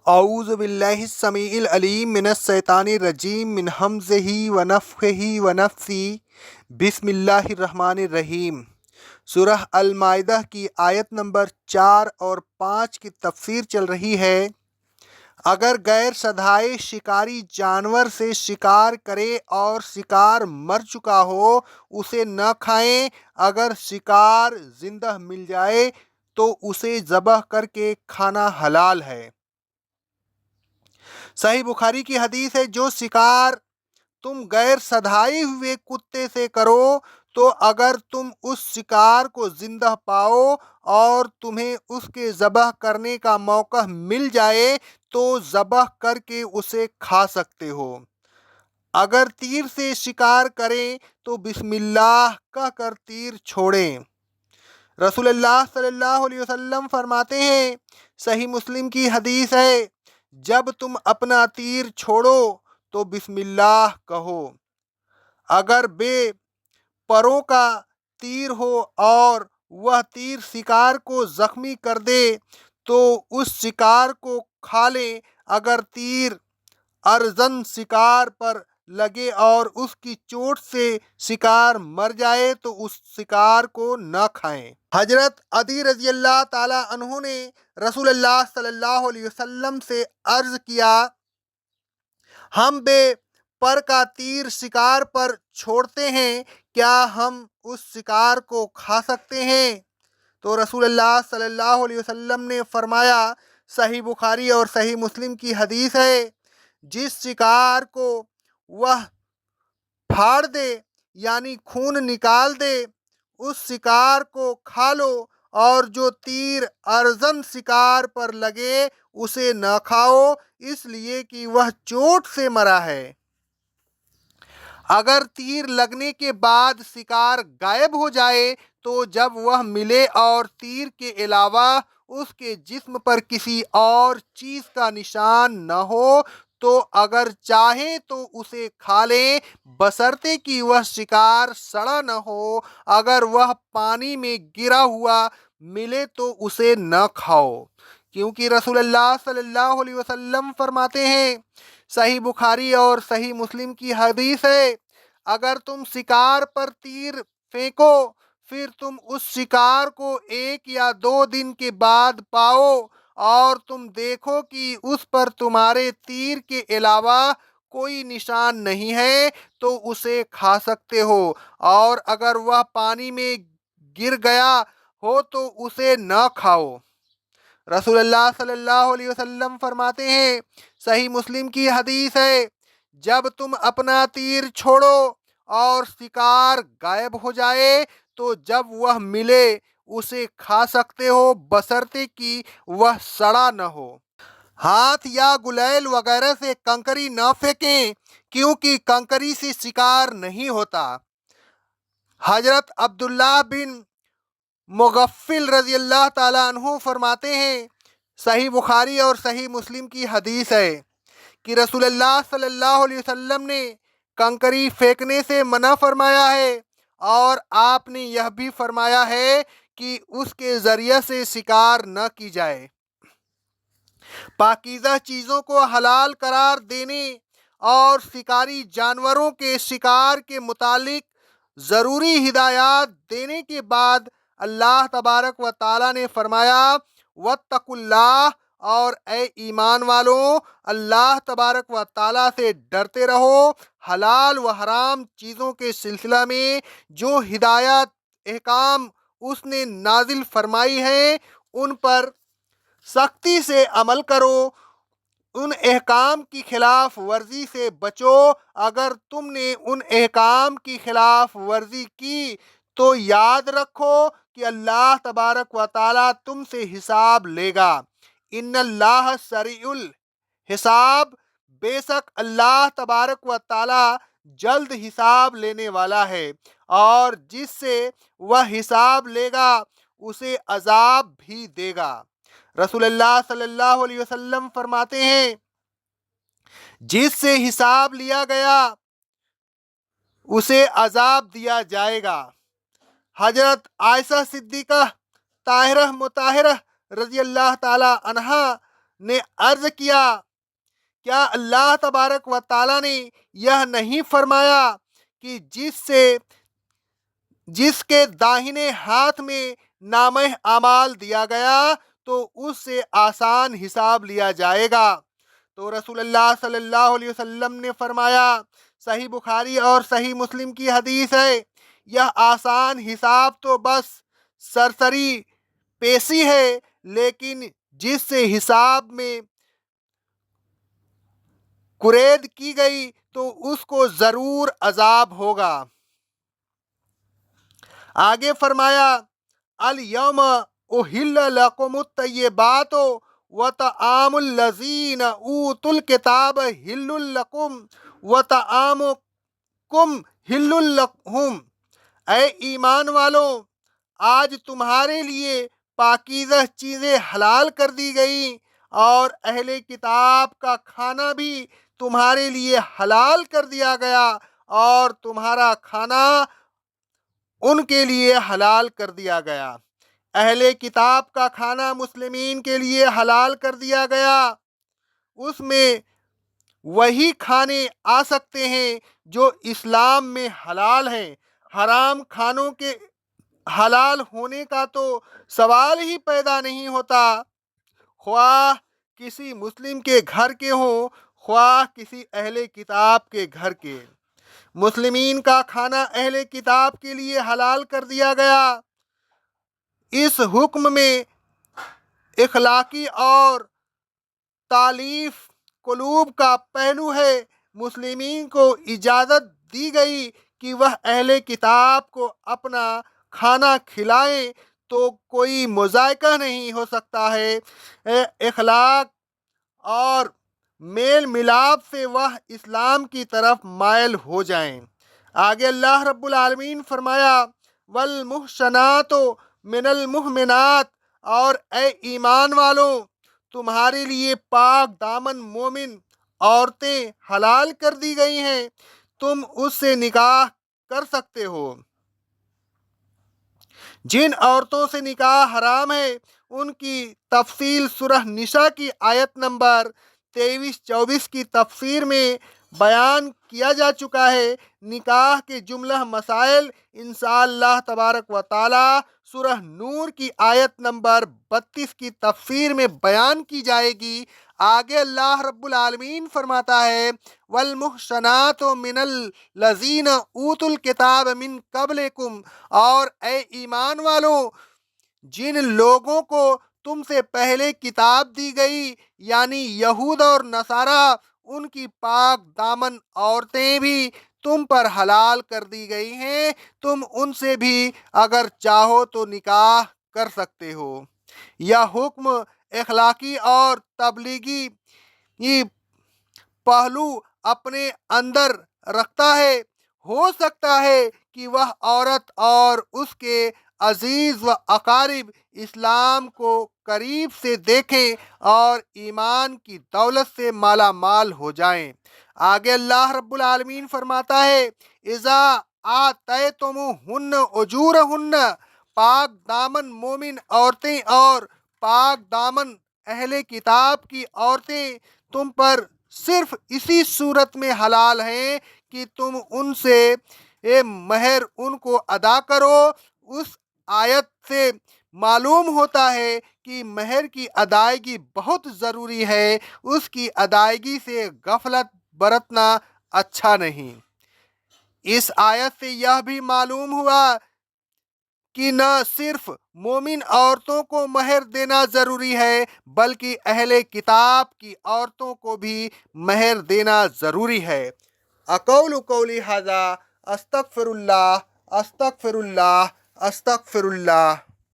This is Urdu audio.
اعوذ باللہ السمیع العلیم من الشیطان الرجیم من ہمزہ ونفخہ ونفثہ بسم اللہ الرحمن الرحیم۔ سورہ المائدہ کی آیت نمبر 4 اور 5 کی تفسیر چل رہی ہے۔ اگر غیر شدھائے شکاری جانور سے شکار کرے اور شکار مر چکا ہو اسے نہ کھائیں، اگر شکار زندہ مل جائے تو اسے ذبح کر کے کھانا حلال ہے۔ صحیح بخاری کی حدیث ہے، جو شکار تم غیر شدھائے ہوئے کتے سے کرو تو اگر تم اس شکار کو زندہ پاؤ اور تمہیں اس کے ذبح کرنے کا موقع مل جائے تو ذبح کر کے اسے کھا سکتے ہو۔ اگر تیر سے شکار کریں تو بسم اللہ کہہ کر تیر چھوڑیں۔ رسول اللہ صلی اللہ علیہ وسلم فرماتے ہیں، صحیح مسلم کی حدیث ہے، جب تم اپنا تیر چھوڑو تو بسم اللہ کہو۔ اگر بے پروں کا تیر ہو اور وہ تیر شکار کو زخمی کر دے تو اس شکار کو کھا لیں۔ اگر تیر ارزن شکار پر لگے اور اس کی چوٹ سے شکار مر جائے تو اس شکار کو نہ کھائیں۔ حضرت عدی رضی اللہ تعالی عنہ نے رسول اللہ صلی اللہ علیہ وسلم سے عرض کیا، ہم بے پر کا تیر شکار پر چھوڑتے ہیں، کیا ہم اس شکار کو کھا سکتے ہیں؟ تو رسول اللہ صلی اللہ علیہ وسلم نے فرمایا، صحیح بخاری اور صحیح مسلم کی حدیث ہے، جس شکار کو وہ پھاڑ دے یعنی خون نکال دے اس شکار کو کھا لو، اور جو تیر ارزن شکار پر لگے اسے نہ کھاؤ، اس لیے کہ وہ چوٹ سے مرا ہے۔ اگر تیر لگنے کے بعد شکار غائب ہو جائے تو جب وہ ملے اور تیر کے علاوہ اس کے جسم پر کسی اور چیز کا نشان نہ ہو تو اگر چاہیں تو اسے کھا لیں، بشرطے کہ وہ شکار سڑا نہ ہو۔ اگر وہ پانی میں گرا ہوا ملے تو اسے نہ کھاؤ، کیونکہ رسول اللہ صلی اللہ علیہ وسلم فرماتے ہیں، صحیح بخاری اور صحیح مسلم کی حدیث ہے، اگر تم شکار پر تیر پھینکو پھر تم اس شکار کو 1 یا 2 دن کے بعد پاؤ اور تم دیکھو کہ اس پر تمہارے تیر کے علاوہ کوئی نشان نہیں ہے تو اسے کھا سکتے ہو، اور اگر وہ پانی میں گر گیا ہو تو اسے نہ کھاؤ۔ رسول اللہ صلی اللہ علیہ وسلم فرماتے ہیں، صحیح مسلم کی حدیث ہے، جب تم اپنا تیر چھوڑو اور شکار غائب ہو جائے تو جب وہ ملے اسے کھا سکتے ہو، بشرطے کہ وہ سڑا نہ ہو۔ ہاتھ یا گلیل وغیرہ سے کنکری نہ پھینکیں، کیونکہ کنکری سے شکار نہیں ہوتا۔ حضرت عبداللہ بن مغفل رضی اللہ تعالی عنہ فرماتے ہیں، صحیح بخاری اور صحیح مسلم کی حدیث ہے کہ رسول اللہ صلی اللہ علیہ وسلم نے کنکری پھینکنے سے منع فرمایا ہے، اور آپ نے یہ بھی فرمایا ہے کہ اس کے ذریعے سے شکار نہ کی جائے۔ پاکیزہ چیزوں کو حلال قرار دینے اور شکاری جانوروں کے شکار کے متعلق ضروری ہدایات دینے کے بعد اللہ تبارک و تعالی نے فرمایا، واتقوا اللہ، اور اے ایمان والوں اللہ تبارک و تعالی سے ڈرتے رہو۔ حلال و حرام چیزوں کے سلسلہ میں جو ہدایات احکام اس نے نازل فرمائی ہیں ان پر سختی سے عمل کرو، ان احکام کی خلاف ورزی سے بچو۔ اگر تم نے ان احکام کی خلاف ورزی کی تو یاد رکھو کہ اللہ تبارک و تعالی تم سے حساب لے گا۔ ان اللہ سریع الحساب، بے شک اللہ تبارک و تعالی جلد حساب لینے والا ہے، اور جس سے وہ حساب لے گا اسے عذاب بھی دے گا۔ رسول اللہ صلی اللہ علیہ وسلم فرماتے ہیں، جس سے حساب لیا گیا اسے عذاب دیا جائے گا۔ حضرت عائشہ صدیقہ طاہرہ مطہرہ رضی اللہ تعالی عنہا نے عرض کیا کیا اللہ تبارک و تعالیٰ نے یہ نہیں فرمایا کہ جس کے داہنے ہاتھ میں نامہ اعمال دیا گیا تو اس سے آسان حساب لیا جائے گا؟ تو رسول اللہ صلی اللہ علیہ وسلم نے فرمایا، صحیح بخاری اور صحیح مسلم کی حدیث ہے، یہ آسان حساب تو بس سرسری پیشی ہے، لیکن جس سے حساب میں کرید کی گئی تو اس کو ضرور عذاب ہوگا۔ آگے فرمایا، الیوم احل لکم الطیبات وطعام الذین اوتوا الکتاب حل لکم وطعامکم حل لہم۔ اے ایمان والو، آج تمہارے لیے پاکیزہ چیزیں حلال کر دی گئی اور اہل کتاب کا کھانا بھی تمہارے لیے حلال کر دیا گیا اور تمہارا کھانا ان کے لیے حلال کر دیا گیا۔ اہل کتاب کا کھانا مسلمین کے لیے حلال کر دیا گیا، اس میں وہی کھانے آ سکتے ہیں جو اسلام میں حلال ہیں۔ حرام کھانوں کے حلال ہونے کا تو سوال ہی پیدا نہیں ہوتا، خواہ کسی مسلم کے گھر کے ہوں خواہ کسی اہل کتاب کے گھر کے۔ مسلمین کا کھانا اہل کتاب کے لیے حلال کر دیا گیا۔ اس حکم میں اخلاقی اور تالیف قلوب کا پہلو ہے۔ مسلمین کو اجازت دی گئی کہ وہ اہل کتاب کو اپنا کھانا کھلائیں تو کوئی مذائقہ نہیں ہو سکتا ہے۔ اخلاق اور میل ملاپ سے وہ اسلام کی طرف مائل ہو جائیں۔ آگے اللہ رب العالمین فرمایا، والمحصنات من المؤمنات، اور اے ایمان والو، تمہارے لیے پاک دامن مومن عورتیں حلال کر دی گئی ہیں، تم اس سے نکاح کر سکتے ہو۔ جن عورتوں سے نکاح حرام ہے ان کی تفصیل سورہ نساء کی آیت نمبر 23-24 کی تفسیر میں بیان کیا جا چکا ہے۔ نکاح کے جملہ مسائل انشاءاللہ تبارک و تعالی سورہ نور کی آیت نمبر 32 کی تفسیر میں بیان کی جائے گی۔ آگے اللہ رب العالمین فرماتا ہے، والمحصنات من الذین اوتوا الکتاب من قبلکم، اور اے ایمان والو، جن لوگوں کو تم سے پہلے کتاب دی گئی یعنی یہود اور نصارہ، ان کی پاک دامن عورتیں بھی تم پر حلال کر دی گئی ہیں، تم ان سے بھی اگر چاہو تو نکاح کر سکتے ہو۔ یہ حکم اخلاقی اور تبلیغی پہلو اپنے اندر رکھتا ہے۔ ہو سکتا ہے کہ وہ عورت اور اس کے عزیز و اقارب اسلام کو قریب سے دیکھیں اور ایمان کی دولت سے مالا مال ہو جائیں۔ آگے اللہ رب العالمین فرماتا ہے، اذا آتیتموہن اجورہن، پاک دامن مومن عورتیں اور پاک دامن اہل کتاب کی عورتیں تم پر صرف اسی صورت میں حلال ہیں کہ تم ان سے مہر ان کو ادا کرو۔ اس آیت سے معلوم ہوتا ہے کہ مہر کی ادائیگی بہت ضروری ہے، اس کی ادائیگی سے غفلت برتنا اچھا نہیں۔ اس آیت سے یہ بھی معلوم ہوا کہ نہ صرف مومن عورتوں کو مہر دینا ضروری ہے بلکہ اہل کتاب کی عورتوں کو بھی مہر دینا ضروری ہے۔ اقول قولی ھذا، استغفر اللہ، استغفر اللہ، استغفر اللہ۔